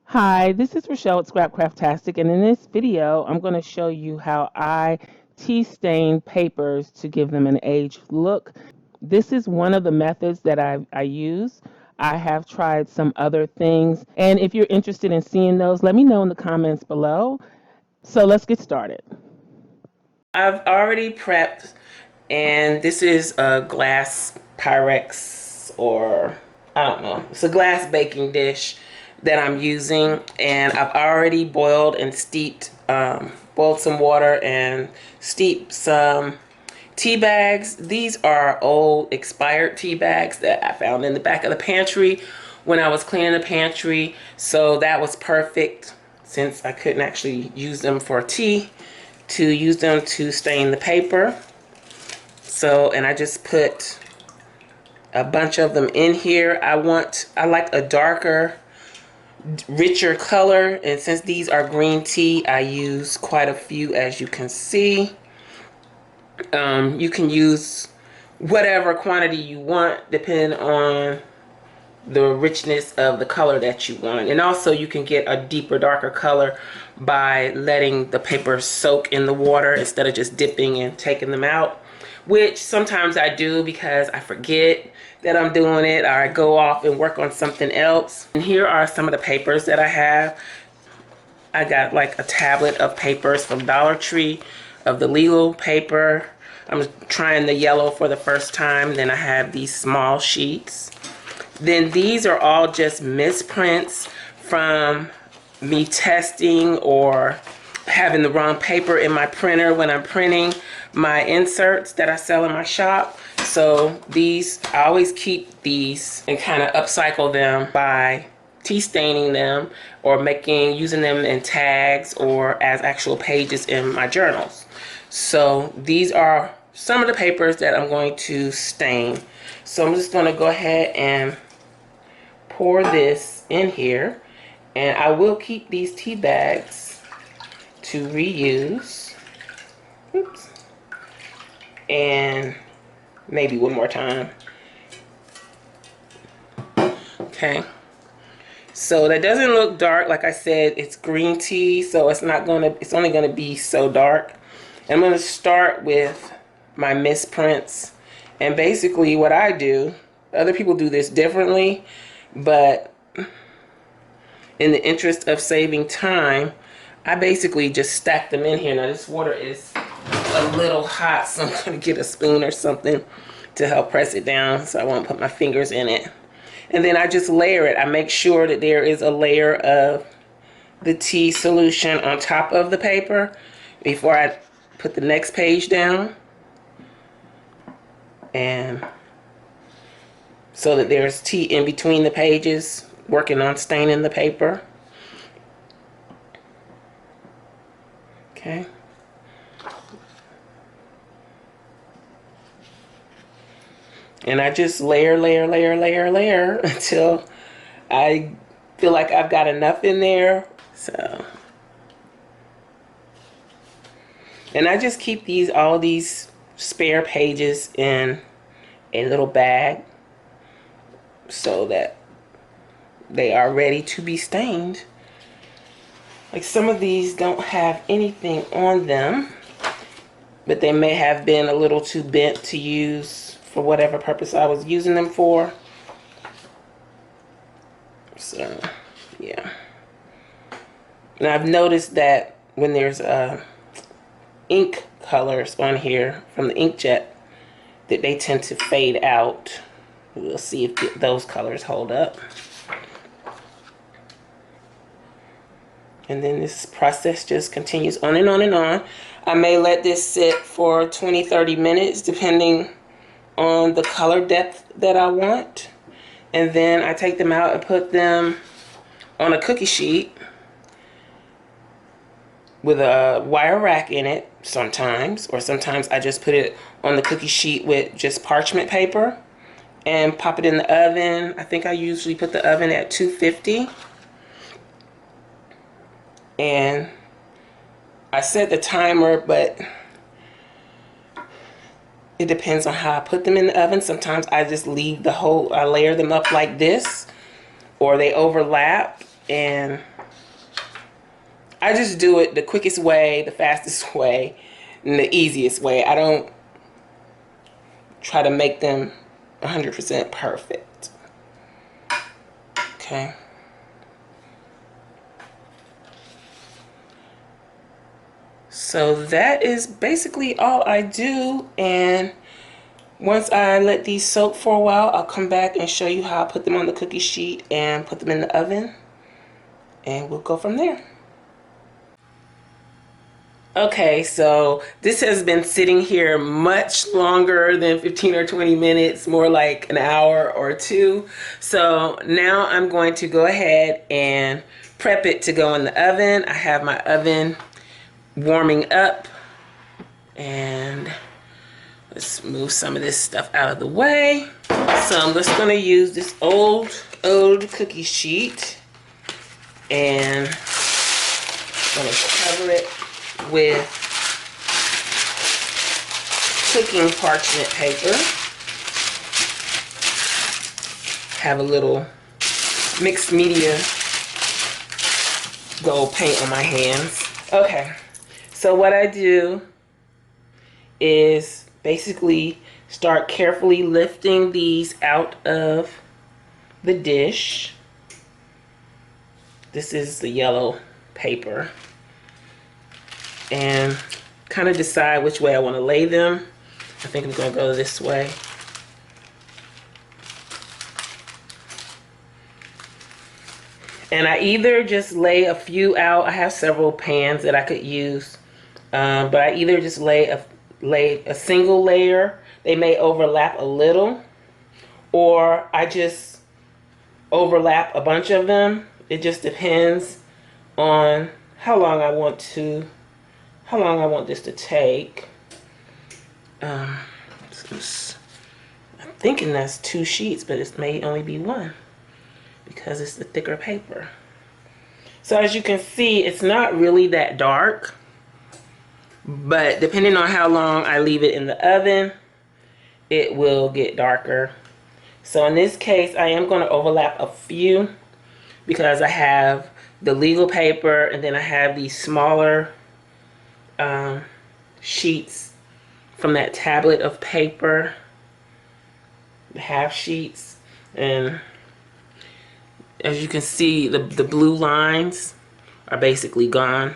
Hi, this is Rachelle at Scrapcraftastic, and in this video, I'm going to show you how I tea stain papers to give them an aged look. This is one of the methods that I use. I have tried some other things, and if you're interested in seeing those, let me know in the comments below. So let's get started. I've already prepped, and this is a glass Pyrex, or I don't know, it's a glass baking dish that I'm using, and I've already boiled and steeped, boiled some water and steeped some tea bags. These are old expired tea bags that I found in the back of the pantry when I was cleaning the pantry, so that was perfect since I couldn't actually use them for tea, to use them to stain the paper. So, and I just put a bunch of them in here. I like a darker, richer color, and since these are green tea, I use quite a few, as you can see. You can use whatever quantity you want depending on the richness of the color that you want. And also you can get a deeper, darker color by letting the paper soak in the water instead of just dipping and taking them out, which sometimes I do because I forget that I'm doing it, or I go off and work on something else. And here are some of the papers that I have. I got like a tablet of papers from Dollar Tree of the legal paper. I'm trying the yellow for the first time. Then I have these small sheets. Then these are all just misprints from me testing or having the wrong paper in my printer when I'm printing my inserts that I sell in my shop. So these, I always keep these and kind of upcycle them by tea staining them or using them in tags or as actual pages in my journals. So these are some of the papers that I'm going to stain. So I'm just going to go ahead and pour this in here, and I will keep these tea bags to reuse. Oops. And maybe one more time. Okay. So that doesn't look dark. Like I said, it's green tea, so it's only gonna be so dark. I'm gonna start with my misprints. And basically what I do, other people do this differently, but in the interest of saving time, I basically just stack them in here. Now this water is a little hot, so I'm gonna get a spoon or something to help press it down so I won't put my fingers in it. And then I just layer it. I make sure that there is a layer of the tea solution on top of the paper before I put the next page down. And so that there's tea in between the pages, working on staining the paper. Okay. And I just layer until I feel like I've got enough in there. So, and I just keep all these spare pages in a little bag so that they are ready to be stained. Like some of these don't have anything on them, but they may have been a little too bent to use for whatever purpose I was using them for. So, yeah. And I've noticed that when there's ink colors on here from the inkjet, that they tend to fade out. We'll see if those colors hold up. And then this process just continues on and on and on. I may let this sit for 20-30 minutes depending on the color depth that I want. And then I take them out and put them on a cookie sheet with a wire rack in it sometimes, or sometimes I just put it on the cookie sheet with just parchment paper and pop it in the oven. I think I usually put the oven at 250. And I set the timer, but it depends on how I put them in the oven. Sometimes I just leave I layer them up like this, or they overlap, and I just do it the quickest way, the fastest way, and the easiest way. I don't try to make them 100% perfect. Okay. So that is basically all I do, and once I let these soak for a while, I'll come back and show you how I put them on the cookie sheet and put them in the oven, and we'll go from there. Okay, so this has been sitting here much longer than 15 or 20 minutes, more like an hour or two. So now I'm going to go ahead and prep it to go in the oven. I have my oven warming up, and let's move some of this stuff out of the way. So I'm just going to use this old cookie sheet, and I'm going to cover it with cooking parchment paper. Have a little mixed media gold paint on my hands. Okay, so what I do is basically start carefully lifting these out of the dish. This is the yellow paper. And kind of decide which way I want to lay them. I think I'm going to go this way. And I either just lay a few out. I have several pans that I could use, but I either just lay a single layer. They may overlap a little, or I just overlap a bunch of them. It just depends on how long I want this to take. I'm thinking that's 2 sheets, but it may only be 1 because it's the thicker paper. So as you can see, it's not really that dark, but depending on how long I leave it in the oven, it will get darker. So in this case, I am going to overlap a few because I have the legal paper, and then I have these smaller sheets from that tablet of paper, the half sheets, and as you can see, the blue lines are basically gone.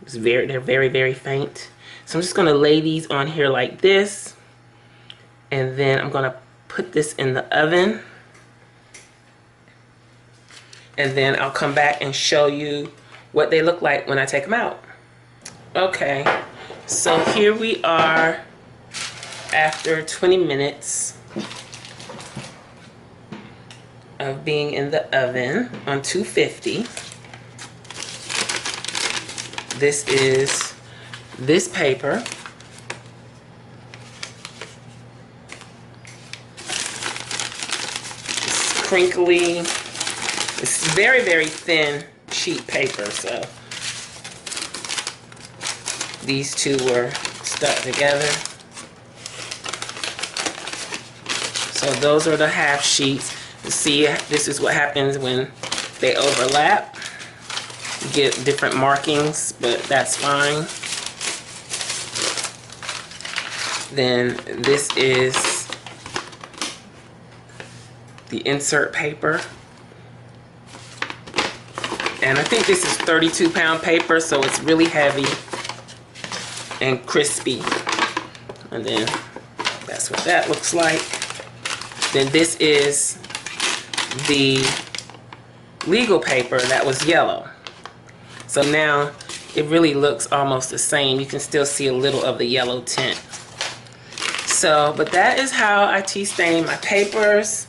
They're very, very faint. So I'm just going to lay these on here like this, and then I'm going to put this in the oven, and then I'll come back and show you what they look like when I take them out. Okay, so here we are after 20 minutes of being in the oven on 250. This is this paper. It's crinkly. It's very, very thin sheet paper, so these two were stuck together. So those are the half sheets. You see, this is what happens when they overlap. You get different markings, but that's fine. Then this is the insert paper. And I think this is 32-pound paper, so it's really heavy and crispy. And then that's what that looks like. Then this is the legal paper that was yellow. So now it really looks almost the same. You can still see a little of the yellow tint. So, but that is how I tea stain my papers.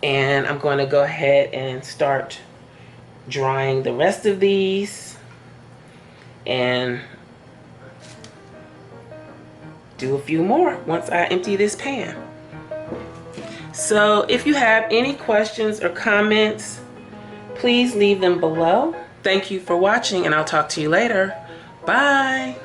And I'm going to go ahead and start drying the rest of these and do a few more once I empty this pan. So if you have any questions or comments, please leave them below. Thank you for watching, and I'll talk to you later. Bye.